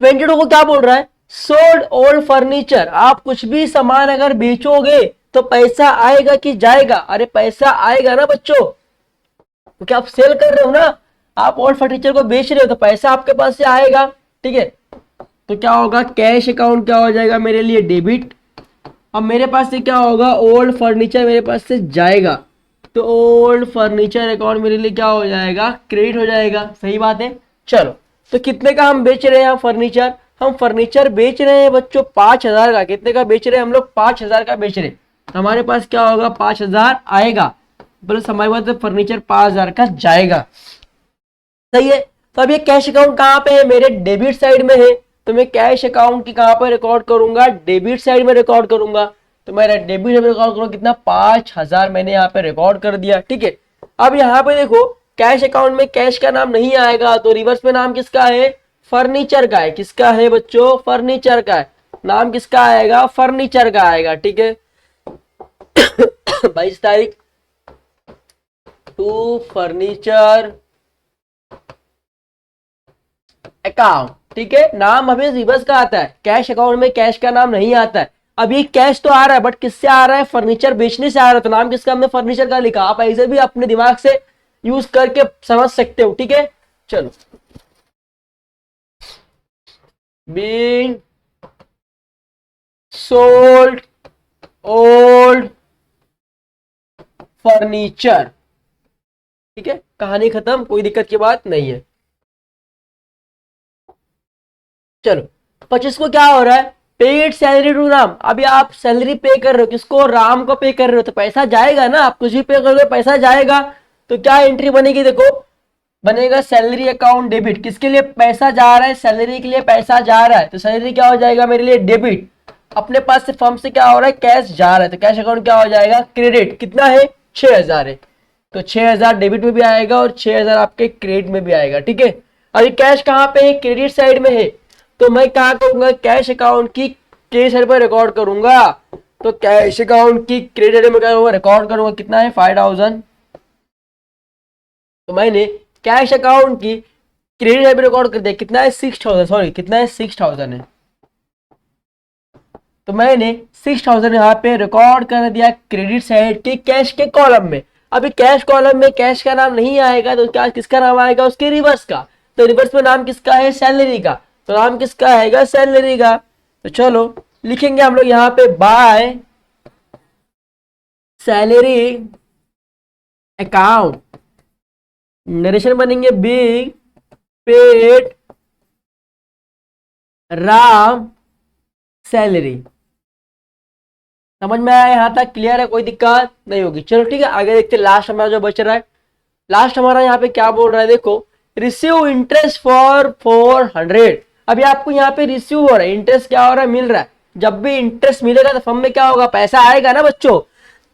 [SPEAKER 1] 22 को क्या बोल रहा है, सोल्ड ओल्ड फर्नीचर। आप कुछ भी सामान अगर बेचोगे तो पैसा आएगा कि जाएगा, अरे पैसा आएगा ना बच्चों, क्योंकि आप सेल कर रहे हो ना, आप ओल्ड फर्नीचर को बेच रहे हो तो पैसा आपके पास से आएगा। ठीक है, तो क्या होगा, कैश अकाउंट क्या हो जाएगा मेरे लिए, डेबिट। अब मेरे पास से क्या होगा, ओल्ड फर्नीचर मेरे पास से जाएगा, तो ओल्ड फर्नीचर अकाउंट मेरे लिए क्या हो जाएगा, क्रेडिट हो जाएगा। सही बात है। चलो तो कितने का हम बेच रहे हैं फर्नीचर, हम फर्नीचर बेच रहे हैं बच्चों 5,000 का। कितने का बेच रहे हैं हम लोग, 5,000 का बेच रहे हैं। हमारे पास क्या होगा, 5,000 आएगा, प्लस हमारे पास फर्नीचर 5,000 का जाएगा। सही है, तो अब ये कैश अकाउंट कहाँ पे है, मेरे डेबिट साइड में है, तो मैं कैश अकाउंट की कहाँ पे रिकॉर्ड करूंगा, डेबिट साइड में रिकॉर्ड करूंगा। तो मेरा डेबिट में रिकॉर्ड करूंगा कितना, 5,000 मैंने यहाँ पे रिकॉर्ड कर दिया। ठीक है, अब यहाँ पे देखो कैश अकाउंट में कैश का नाम नहीं आएगा, तो रिवर्स में नाम किसका है, फर्नीचर का है। किसका है बच्चों, फर्नीचर का है। नाम किसका आएगा, फर्नीचर का आएगा। ठीक है, 22 तारीख टू फर्नीचर अकाउंट। ठीक है, नाम हमें रिवर्स का आता है, कैश अकाउंट में कैश का नाम नहीं आता है। अब ये कैश तो आ रहा है बट किससे आ रहा है, फर्नीचर बेचने से आ रहा है, तो नाम किसका हमने फर्नीचर का लिखा। आप ऐसे भी अपने दिमाग से यूज करके समझ सकते हो। ठीक है, चलो बीइंग सोल्ड ओल्ड फर्नीचर। ठीक है, कहानी खत्म, कोई दिक्कत की बात नहीं है। चलो 25 को क्या हो रहा है, पेड सैलरी टू राम। अभी आप सैलरी पे कर रहे हो, किसको, राम को पे कर रहे हो, तो पैसा जाएगा ना, आप कुछ भी पे करोगे पैसा जाएगा। तो क्या एंट्री बनेगी, देखो बनेगा सैलरी अकाउंट डेबिट। किसके लिए पैसा जा रहा है, सैलरी के लिए पैसा जा रहा है, तो सैलरी क्या हो जाएगा मेरे लिए, डेबिट। अपने पास से फर्म से क्या हो रहा है, कैश जा रहा है, तो कैश अकाउंट क्या हो जाएगा, क्रेडिट। कितना है, 6,000 है, तो 6,000 डेबिट में भी आएगा और 6,000 आपके क्रेडिट में भी आएगा। ठीक है, अभी कैश कहाँ पे है, क्रेडिट साइड में है, तो मैं क्या करूंगा, कैश अकाउंट की क्रेडिट साइड पर रिकॉर्ड करूंगा। तो कैश अकाउंट की क्रेडिट में क्या करूंगा, रिकॉर्ड करूंगा, कितना है 5,000। तो मैंने कैश अकाउंट की क्रेडिट साइड पर रिकॉर्ड कर दिया, कितना है 6,000, सॉरी कितना है 6,000 है, तो मैंने 6,000 यहाँ पे रिकॉर्ड कर दिया क्रेडिट साइड के कैश के कॉलम में। अभी कैश कॉलम में कैश का नाम नहीं आएगा, तो क्या किसका नाम आएगा, उसके रिवर्स का। तो रिवर्स में नाम किसका है, सैलरी का, तो नाम किसका आएगा, सैलरी का। तो चलो लिखेंगे हम लोग यहाँ पे बाय सैलरी अकाउंट, नरेशन बनेंगे बिग पेड राम सैलरी। समझ में आया यहां तक, क्लियर है, कोई दिक्कत नहीं होगी। चलो ठीक है, आगे देखते हैं लास्ट हमारा जो बच रहा है। लास्ट हमारा यहाँ पे क्या बोल रहा है, देखो रिसीव इंटरेस्ट फॉर 400। अभी आपको यहाँ पे रिसीव हो रहा है, इंटरेस्ट क्या हो रहा है, मिल रहा है। जब भी इंटरेस्ट मिलेगा तो फर्म में क्या होगा, पैसा आएगा ना बच्चों।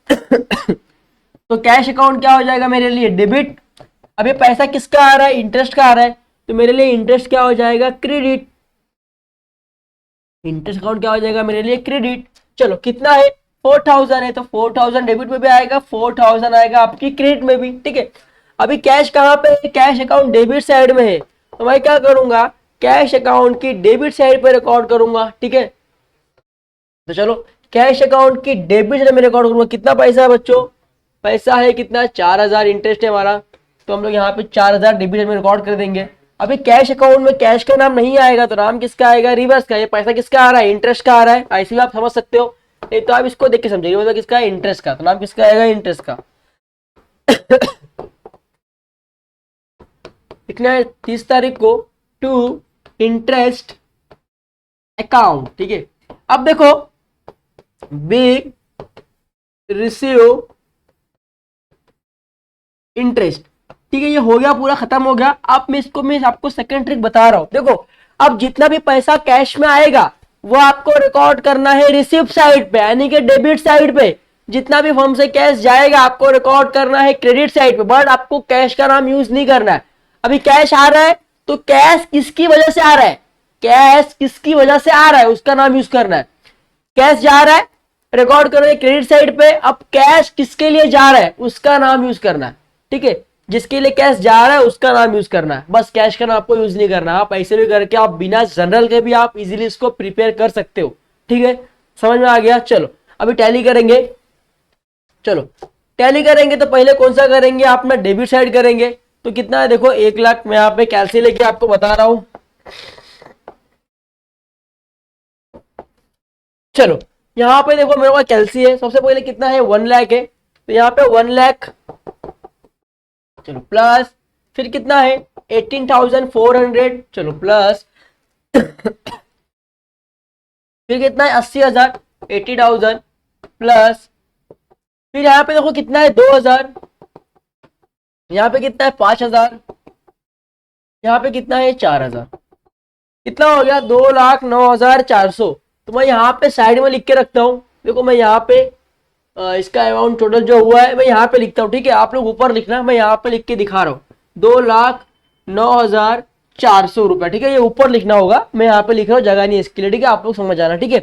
[SPEAKER 1] तो कैश अकाउंट क्या हो जाएगा मेरे लिए, डेबिट। अभी पैसा किसका आ रहा है, इंटरेस्ट का आ रहा है, तो मेरे लिए इंटरेस्ट क्या हो जाएगा, क्रेडिट। इंटरेस्ट अकाउंट क्या हो जाएगा मेरे लिए, क्रेडिट। चलो कितना है, 4,000 है, तो 4,000 डेबिट में भी आएगा, 4,000 आएगा आपकी क्रेडिट में भी। ठीक है, अभी कैश कहाँ पे है, कैश अकाउंट डेबिट साइड में है, तो मैं क्या करूंगा, कैश अकाउंट की डेबिट साइड पे रिकॉर्ड करूंगा। ठीक है, तो चलो कैश अकाउंट की डेबिट साइड में रिकॉर्ड करूंगा। कितना पैसा है बच्चों, पैसा है कितना, 4,000, इंटरेस्ट है हमारा, तो हम लोग यहाँ पे 4,000 डेबिट साइड में रिकॉर्ड कर देंगे। अभी कैश अकाउंट में कैश का नाम नहीं आएगा तो नाम किसका आएगा, रिवर्स का। ये पैसा किसका आ रहा है, इंटरेस्ट का आ रहा है, ऐसे भी आप समझ सकते हो। नहीं तो आप इसको देख के समझिए, मतलब किसका है, इंटरेस्ट का, तो नाम किसका आएगा, इंटरेस्ट का। लिखना है 30 तारीख को टू इंटरेस्ट अकाउंट, ठीक है। अब देखो बिग रिसीव इंटरेस्ट, ठीक है, ये हो गया, पूरा खत्म हो गया। अब मैं आपको सेकंड ट्रिक बता रहा हूं। देखो अब जितना भी पैसा कैश में आएगा वो आपको रिकॉर्ड करना है रिसिप्ट साइड पे, यानी कि डेबिट साइड पे। जितना भी फर्म से कैश जाएगा आपको रिकॉर्ड करना है क्रेडिट साइड पे, बट आपको कैश का नाम यूज नहीं करना है। अभी कैश आ रहा है तो कैश किसकी वजह से आ रहा है, कैश किसकी वजह से आ रहा है उसका नाम यूज करना है। कैश जा रहा है, रिकॉर्ड करो क्रेडिट साइड पे। अब कैश किसके लिए जा रहा है उसका नाम यूज करना है, ठीक है। जिसके लिए कैश जा रहा है उसका नाम यूज करना है, बस कैश का नाम आपको यूज नहीं करना। आप ऐसे भी करके आप बिना जनरल के भी आप इजीली इसको प्रिपेयर कर सकते हो, ठीक है। समझ में आ गया। चलो अभी टैली करेंगे। चलो टैली करेंगे तो पहले कौन सा करेंगे, आप ना डेबिट साइड करेंगे। तो कितना है देखो 1 लाख, मैं यहाँ पे कैलसी लेके आपको बता रहा हूं। चलो यहाँ पे देखो मेरे पास कैलसी है, सबसे पहले कितना है 1 लाख है, तो यहाँ पे 1 लाख, चलो प्लस, फिर कितना है 18,400, चलो प्लस, फिर कितना है 80,000, 80,000 प्लस, फिर यहाँ पे देखो कितना है 2,000, यहाँ पे कितना है 5,000, यहाँ पे कितना है 4,000, कितना हो गया 2,09,400। तो मैं यहाँ पे साइड में लिख के रखता हूँ। देखो मैं यहाँ पे इसका अमाउंट टोटल जो हुआ है मैं यहाँ पे लिखता हूँ, ठीक है। आप लोग ऊपर लिखना, मैं यहाँ पे लिख के दिखा रहा हूँ 2,09,400 रुपए, ठीक है। ये ऊपर लिखना होगा, मैं यहाँ पे लिख रहा हूँ, जगह नहीं इसके लिए, ठीक है। आप लोग समझ आना, ठीक है।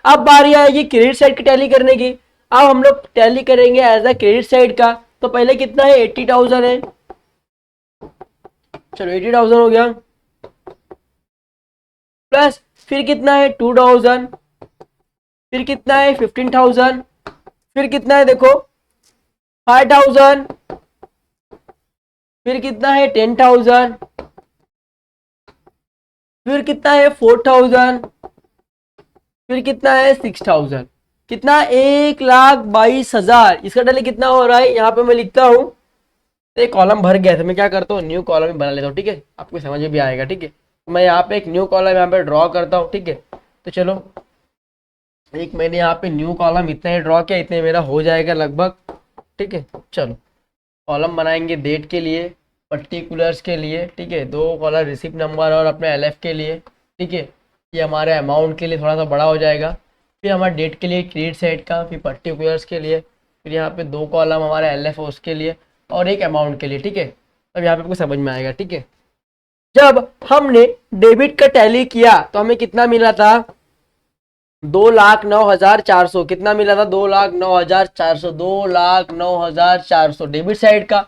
[SPEAKER 1] अब बारी आएगी क्रेडिट साइड की टैली करने की। अब हम लोग टैली करेंगे एज अ क्रेडिट साइड का। तो पहले कितना है 80,000 है, चलो 80,000 हो गया, प्लस फिर कितना है 2,000, फिर कितना है 15,000, फिर कितना है देखो 5,000, फिर कितना है 10,000, फिर कितना है 4,000, फिर कितना है 6,000, कितना 1,22,000। इसका टैली कितना हो रहा है, यहाँ पे मैं लिखता हूँ। एक कॉलम भर गया था, मैं क्या करता हूँ न्यू कॉलम बना लेता हूँ, ठीक है। आपको समझ में भी आएगा, ठीक है। मैं यहाँ पे एक न्यू कॉलम यहाँ पे ड्रॉ करता हूँ, ठीक है। तो चलो एक मैंने यहाँ पे न्यू कॉलम इतना ही ड्रॉ किया, इतने मेरा हो जाएगा लगभग, ठीक है। चलो कॉलम बनाएंगे डेट के लिए, पर्टिकुलर्स के लिए, ठीक है। 2 कॉलम रिसिप्ट नंबर और अपने LF के लिए, ठीक है। ये हमारे अमाउंट के लिए थोड़ा सा बड़ा हो जाएगा। फिर हमारे डेट के लिए क्रेडिट साइड का, फिर पर्टिकुलर्स के लिए, फिर यहाँ पे 2 कॉलम हमारे LF है उसके लिए, और एक अमाउंट के लिए, ठीक है। अब यहाँ पे आपको समझ में आएगा, ठीक है। जब हमने डेबिट का टैली किया तो हमें कितना मिला था 2,09,400, कितना मिला था 2,09,400, 2,09,400 डेबिट साइड का।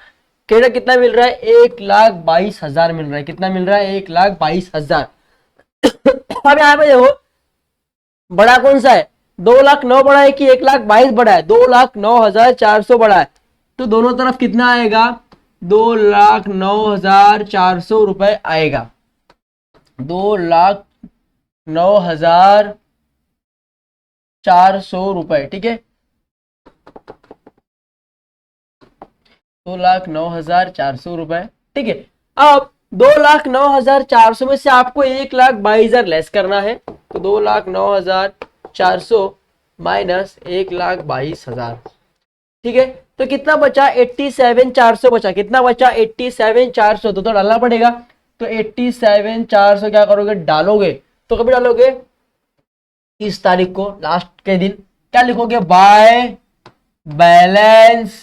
[SPEAKER 1] क्रेडिट कितना मिल रहा है 1,22,000 मिल रहा है, कितना मिल रहा है 1,22,000। अब यहाँ पे देखो बड़ा कौन सा है, 2,09,000 बड़ा है कि 1,22,000 बड़ा है, 2,09,400 बड़ा है। तो दोनों तरफ कितना आएगा 2,09,400 रुपए आएगा, 2,09,400 रुपए, ठीक है। 2,09,400 रुपए, ठीक है। अब 2,09,400 में से आपको 1,22,000 लेस करना है। तो 2,09,400 माइनस 1,22,000, ठीक है। तो कितना बचा 87,400 बचा, कितना बचा 87,400। तो डालना पड़ेगा। तो 87,400 क्या करोगे डालोगे, तो कभी डालोगे 30 तारीख को, लास्ट के दिन। क्या लिखोगे, बाय बैलेंस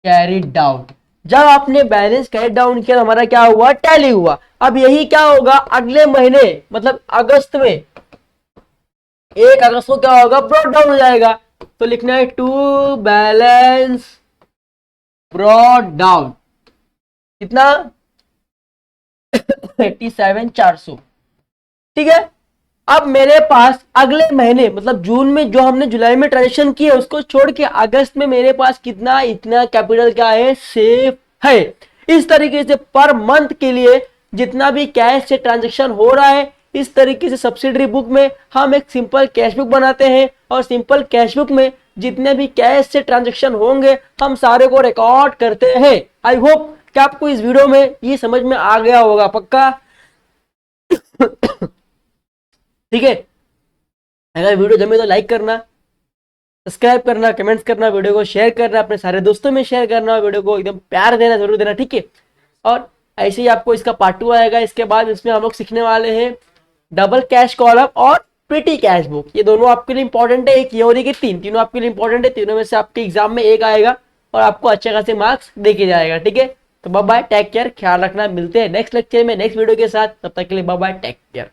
[SPEAKER 1] कैरिड डाउन। जब आपने बैलेंस कैरिड डाउन किया हमारा क्या हुआ, टैली हुआ। अब यही क्या होगा अगले महीने, मतलब अगस्त में, 1 अगस्त को क्या होगा, ब्रॉट डाउन हो जाएगा। तो लिखना है टू बैलेंस ब्रॉट डाउन, कितना 87,400, ठीक है। अब मेरे पास अगले महीने मतलब जून में जो हमने जुलाई में ट्रांजेक्शन किए उसको छोड़ के अगस्त में मेरे पास कितना, इतना कैपिटल क्या है, सेफ है। इस तरीके से पर मंथ के लिए जितना भी कैश से ट्रांजेक्शन हो रहा है, इस तरीके से सब्सिडरी बुक में हम एक सिंपल कैश बुक बनाते हैं और सिंपल कैश बुक में जितने भी कैश से ट्रांजेक्शन होंगे हम सारे को रिकॉर्ड करते हैं। आई होप कि आपको इस वीडियो में ये समझ में आ गया होगा पक्का। ठीक है, अगर वीडियो जमे तो लाइक करना, सब्सक्राइब करना, कमेंट्स करना, वीडियो को शेयर करना, अपने सारे दोस्तों में शेयर करना, वीडियो को एकदम प्यार देना जरूर देना। ठीक है, और ऐसे ही आपको इसका पार्ट 2 आएगा। इसके बाद इसमें हम लोग सीखने वाले हैं डबल कैश कॉलम और प्रिटी कैश बुक। ये दोनों आपके लिए इंपॉर्टेंट है। एक ये और एक तीनों आपके लिए इंपॉर्टेंट है। तीनों में से आपके एग्जाम में एक आएगा और आपको अच्छे खासे मार्क्स देके जाएगा। ठीक है, तो बाय बाय, टेक केयर, ख्याल रखना। मिलते हैं नेक्स्ट लेक्चर में नेक्स्ट वीडियो के साथ। तब तक के लिए बाय बाय, टेक केयर।